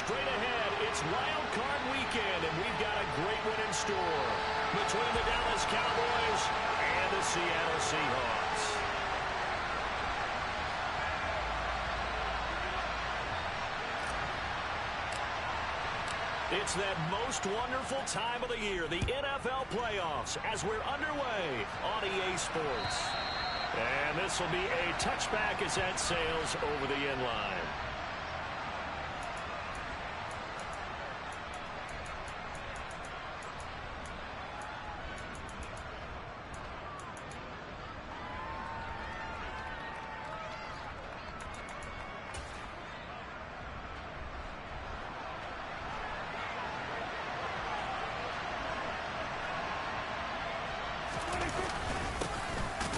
straight ahead. It's Wild Card Weekend, and we've got a great one in store between the Dallas Cowboys and the Seattle Seahawks. It's that most wonderful time of the year, the NFL playoffs, as we're underway on EA Sports. And this will be a touchback as that sails over the end line.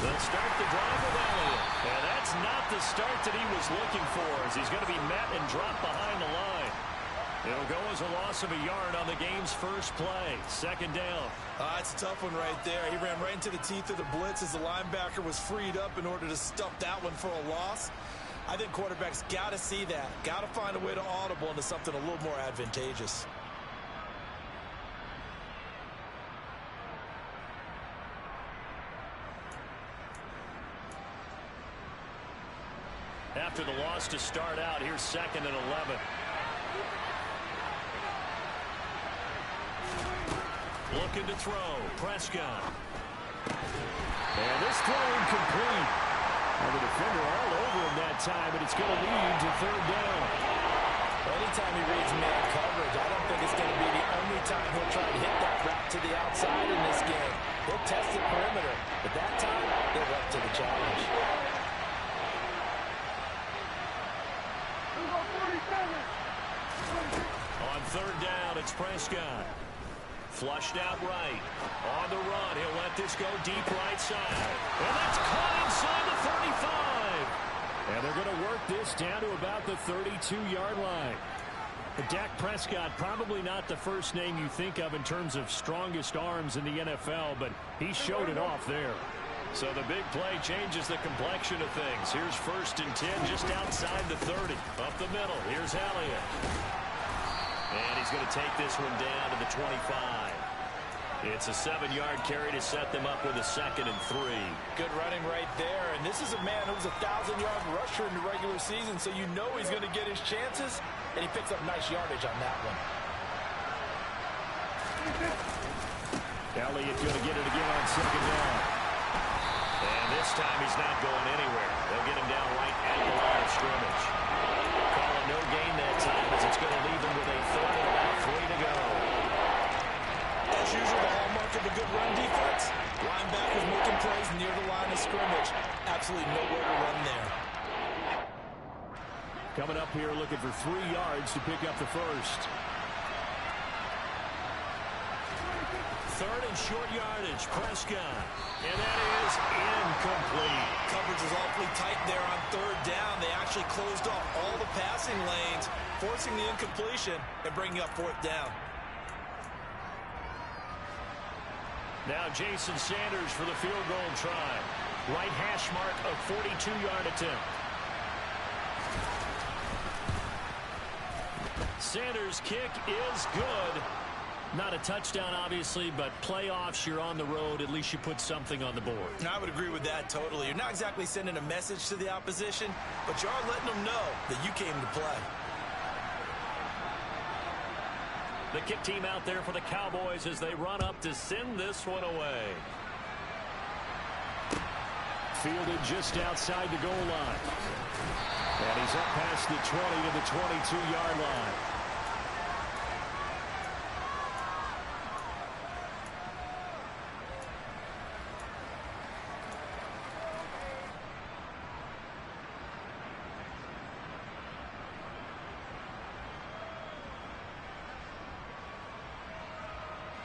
They'll start the drive with Elliott. And that's not the start that he was looking for, as he's going to be met and dropped behind the line. It'll go as a loss of a yard on the game's first play. Second down. It's a tough one right there. He ran right into the teeth of the blitz as the linebacker was freed up in order to stuff that one for a loss. I think quarterbacks got to see that. Got to find a way to audible into something a little more advantageous. After the loss to start out, here's 2nd and 11. Looking to throw. Prescott. And this throw incomplete. And the defender all over him that time, but it's going to lead to 3rd down. Anytime he reads man coverage, I don't think it's going to be the only time he'll try to hit that route to the outside in this game. He'll test the perimeter, but that time, he'll up to the challenge. On 3rd down, it's Prescott. Flushed out right. On the run, he'll let this go deep right side. And that's caught inside the 35. And they're going to work this down to about the 32-yard line. But Dak Prescott, probably not the first name you think of in terms of strongest arms in the NFL, but he showed it off there. So the big play changes the complexion of things. Here's 1st and 10 just outside the 30. Up the middle, here's Elliott. And he's going to take this one down to the 25. It's a 7-yard carry to set them up with a 2nd and 3. Good running right there. And this is a man who's a 1,000-yard rusher in the regular season, so you know he's going to get his chances, and he picks up nice yardage on that one. Elliott going to get it again on 2nd down. And this time he's not going anywhere. They'll get him down right at the line of scrimmage. Calling no gain that time as it's going to leave him with a 3rd and about 3 to go. As usual, the hallmark of a good run defense, linebackers making plays near the line of scrimmage. Absolutely nowhere to run there. Coming up here looking for 3 yards to pick up the first. 3rd and short yardage, Prescott. And that is incomplete. Coverage was awfully tight there on 3rd down. They actually closed off all the passing lanes, forcing the incompletion and bringing up 4th down. Now Jason Sanders for the field goal try. Right hash mark of 42-yard attempt. Sanders' kick is good. Not a touchdown, obviously, but playoffs, you're on the road. At least you put something on the board. I would agree with that totally. You're not exactly sending a message to the opposition, but you are letting them know that you came to play. The kick team out there for the Cowboys as they run up to send this one away. Fielded just outside the goal line. And he's up past the 20 to the 22-yard line.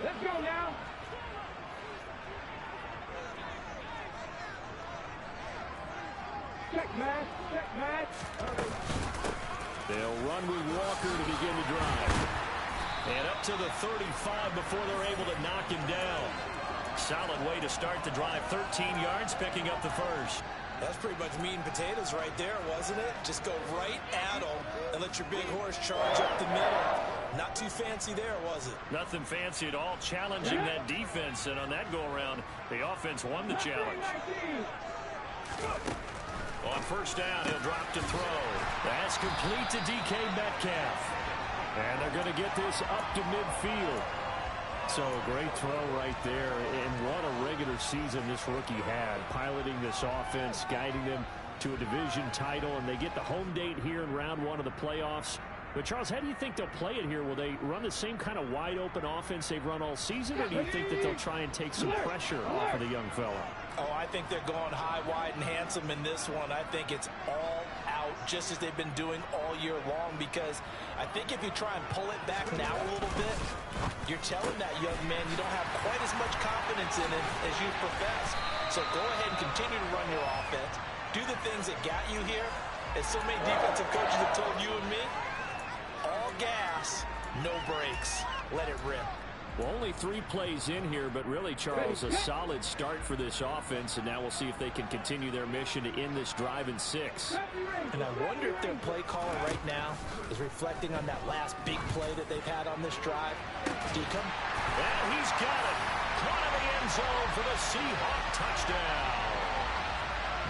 Let's go now. Check match, check match. They'll run with Walker to begin the drive. And up to the 35 before they're able to knock him down. Solid way to start the drive. 13 yards, picking up the first. That's pretty much meat and potatoes right there, wasn't it? Just go right at them and let your big horse charge up the middle. Not too fancy there, was it? Nothing fancy at all, challenging that defense. And on that go-around, the offense won the challenge. On first down, he'll drop to throw. That's complete to DK Metcalf. And they're going to get this up to midfield. So great throw right there. And what a regular season this rookie had, piloting this offense, guiding them to a division title. And they get the home date here in round one of the playoffs. But, Charles, how do you think they'll play it here? Will they run the same kind of wide-open offense they've run all season, or do you think that they'll try and take some pressure off of the young fella? Oh, I think they're going high, wide, and handsome in this one. I think it's all out, just as they've been doing all year long, because I think if you try and pull it back now a little bit, you're telling that young man you don't have quite as much confidence in him as you profess. So go ahead and continue to run your offense. Do the things that got you here. As so many defensive coaches have told you and me, all gas, no brakes. Let it rip. Well, only 3 plays in here, but really, Charles, a solid start for this offense, and now we'll see if they can continue their mission to end this drive in 6. And I wonder if their play caller right now is reflecting on that last big play that they've had on this drive. Deacon? And he's got it. Caught in the end zone for the Seahawk touchdown.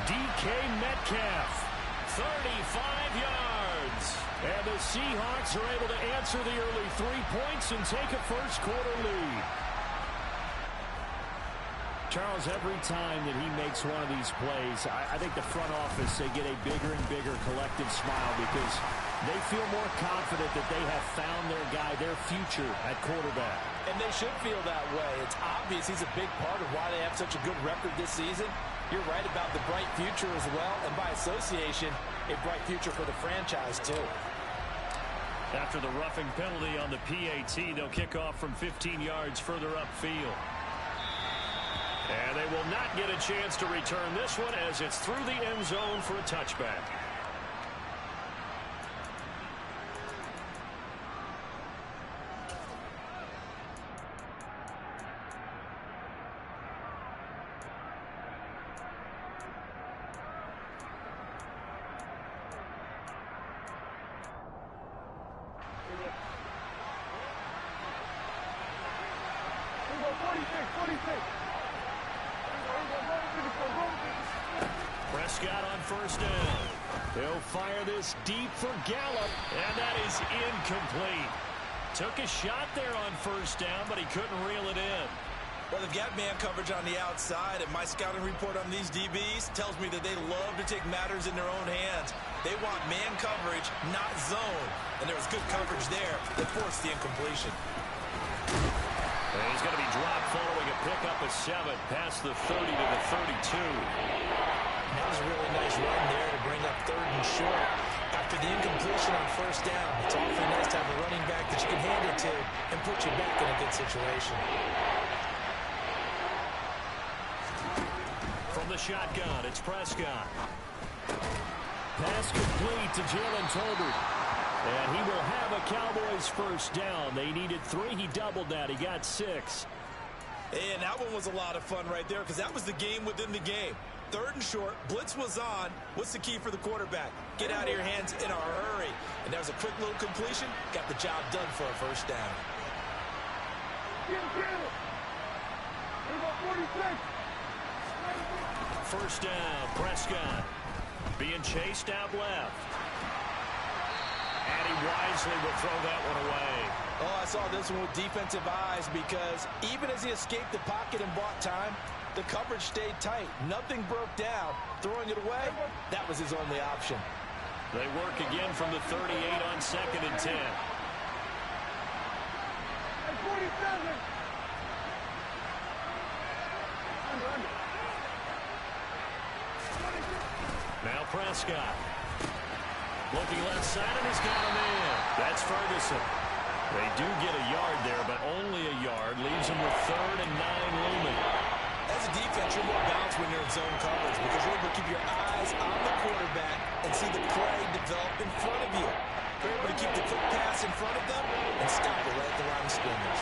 DK Metcalf, 35 yards. And the Seahawks are able to answer the early 3 points and take a first-quarter lead. Charles, every time that he makes one of these plays, I think the front office, they get a bigger and bigger collective smile because they feel more confident that they have found their guy, their future at quarterback. And they should feel that way. It's obvious he's a big part of why they have such a good record this season. You're right about the bright future as well, and by association, a bright future for the franchise, too. After the roughing penalty on the PAT, they'll kick off from 15 yards further upfield. And they will not get a chance to return this one as it's through the end zone for a touchback. Prescott on first down. They'll fire this deep for Gallup, and that is incomplete. Took a shot there on first down, but he couldn't reel it in. Well, they've got man coverage on the outside, and my scouting report on these DBs tells me that they love to take matters in their own hands. They want man coverage, not zone. And there was good coverage there that forced the incompletion. And he's going to be dropped following a pickup of 7 past the 30 to the 32. That was a really nice run there to bring up 3rd and short. After the incompletion on first down, it's awfully nice to have a running back that you can hand it to and put you back in a good situation. From the shotgun, it's Prescott. Pass complete to Jalen Tolbert. And he will have a Cowboys first down. They needed 3. He doubled that. He got 6. And that one was a lot of fun right there because that was the game within the game. 3rd and short, blitz was on. What's the key for the quarterback? Get out of your hands in a hurry. And that was a quick little completion. Got the job done for a first down. First down, Prescott. Being chased out left. And he wisely will throw that one away. Oh, I saw this one with defensive eyes because even as he escaped the pocket and bought time, the coverage stayed tight. Nothing broke down. Throwing it away, that was his only option. They work again from the 38 on 2nd and 10. Now Prescott. Looking left side, and he's got him in. That's Ferguson. They do get a yard there, but only a yard. Leaves them with 3rd and 9 looming. As a defense, you're more balanced when you're in zone coverage because you're able to keep your eyes on the quarterback and see the play develop in front of you. You're able to keep the quick pass in front of them and stop it right at the line of scrimmage.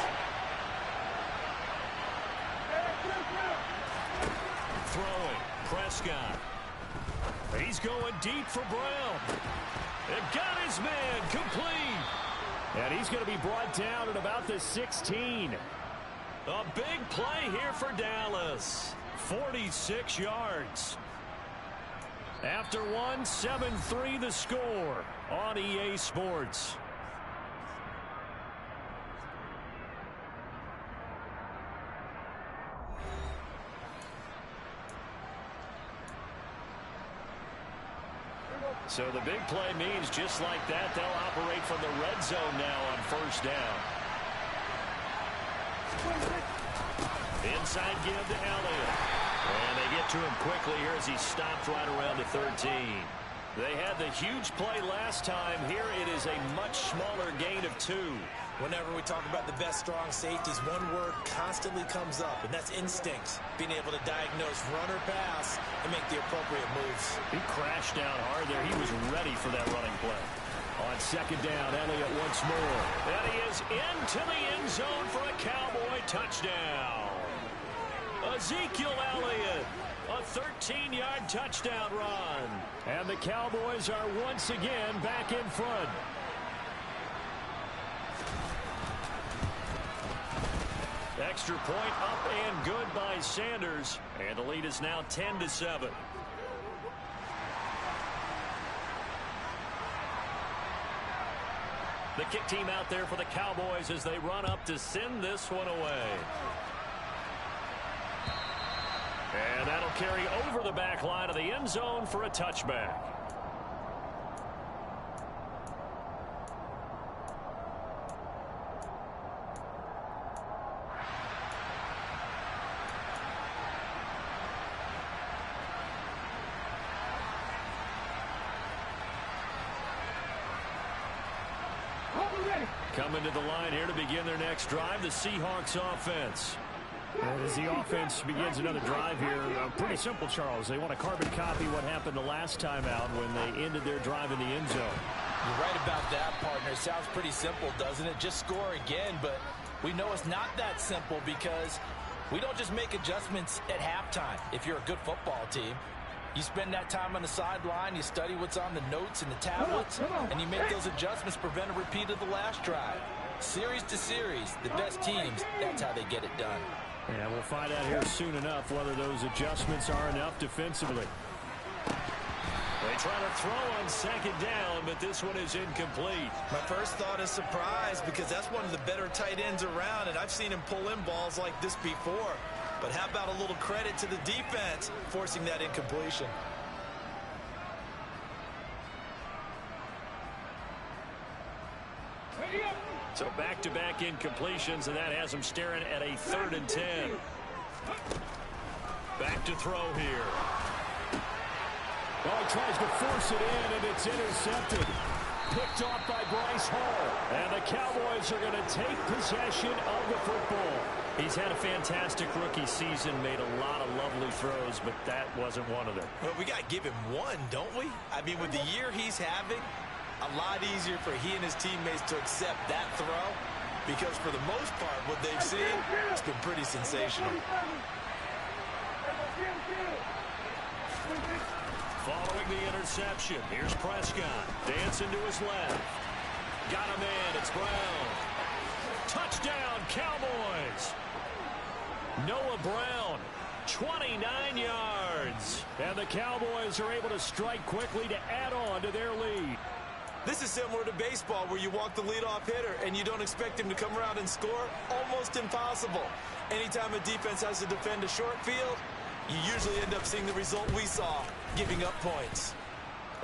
Throwing, Prescott. He's going deep for Brown. And got his man complete. And he's going to be brought down at about the 16. A big play here for Dallas. 46 yards. After one, 7-3 the score on EA Sports. So the big play means just like that, they'll operate from the red zone now on first down. Inside give to Elliott. And they get to him quickly here as he stopped right around the 13. They had the huge play last time. Here it is a much smaller gain of 2. Whenever we talk about the best strong safeties, one word constantly comes up, and that's instinct. Being able to diagnose run or pass and make the appropriate moves. He crashed down hard there. He was ready for that running play. On second down, Elliott once more. And he is into the end zone for a Cowboy touchdown. Ezekiel Elliott, a 13-yard touchdown run. And the Cowboys are once again back in front. Extra point up and good by Sanders. And the lead is now 10-7. The kick team out there for the Cowboys as they run up to send this one away. And that'll carry over the back line of the end zone for a touchback. Coming to the line here to begin their next drive, the Seahawks offense. And as the offense begins another drive here, pretty simple, Charles. They want to carbon copy what happened the last time out when they ended their drive in the end zone. You're right about that, partner. It sounds pretty simple, doesn't it? Just score again, but we know it's not that simple because we don't just make adjustments at halftime. If you're a good football team, you spend that time on the sideline, you study what's on the notes and the tablets, and you make those adjustments to prevent a repeat of the last drive. Series to series, the best teams, that's how they get it done. Yeah, we'll find out here soon enough whether those adjustments are enough defensively. They try to throw on second down, but this one is incomplete. My first thought is surprise because that's one of the better tight ends around, and I've seen him pull in balls like this before. But how about a little credit to the defense forcing that incompletion? So back-to-back incompletions, and that has them staring at a 3rd and 10. Back to throw here. Oh, he tries to force it in, and it's intercepted. Picked off by Bryce Hall. And the Cowboys are going to take possession of the football. He's had a fantastic rookie season, made a lot of lovely throws, but that wasn't one of them. Well, we got to give him one, don't we? I mean, with the year he's having, a lot easier for he and his teammates to accept that throw because for the most part, what they've seen, it's been pretty sensational. Following the interception, here's Prescott. Dancing to his left. Got a man, it's Brown. Touchdown, Cowboys. Noah Brown, 29 yards. And the Cowboys are able to strike quickly to add on to their lead. This is similar to baseball where you walk the leadoff hitter and you don't expect him to come around and score. Almost impossible. Anytime a defense has to defend a short field, you usually end up seeing the result we saw, giving up points.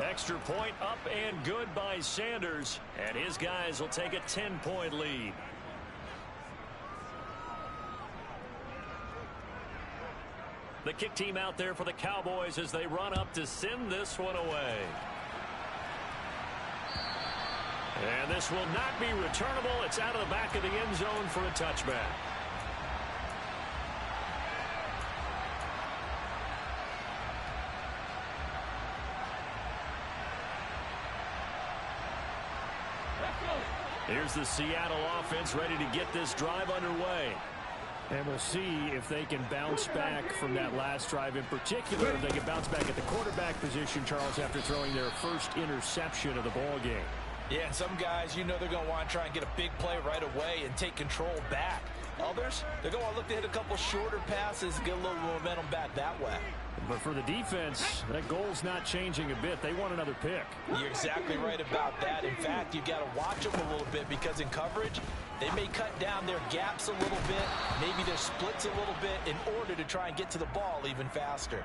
Extra point up and good by Sanders, and his guys will take a 10-point lead. The kick team out there for the Cowboys as they run up to send this one away. And this will not be returnable. It's out of the back of the end zone for a touchback. Here's the Seattle offense ready to get this drive underway. And we'll see if they can bounce back from that last drive, in particular if they can bounce back at the quarterback position, Charles, after throwing their first interception of the ball game. Yeah, and some guys, you know they're going to want to try and get a big play right away and take control back. Others, they're going to want to look to hit a couple shorter passes, get a little momentum back that way. But for the defense, that goal's not changing a bit. They want another pick. You're exactly right about that. In fact, you've got to watch them a little bit because in coverage, they may cut down their gaps a little bit, maybe their splits a little bit in order to try and get to the ball even faster.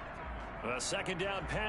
A second down pass.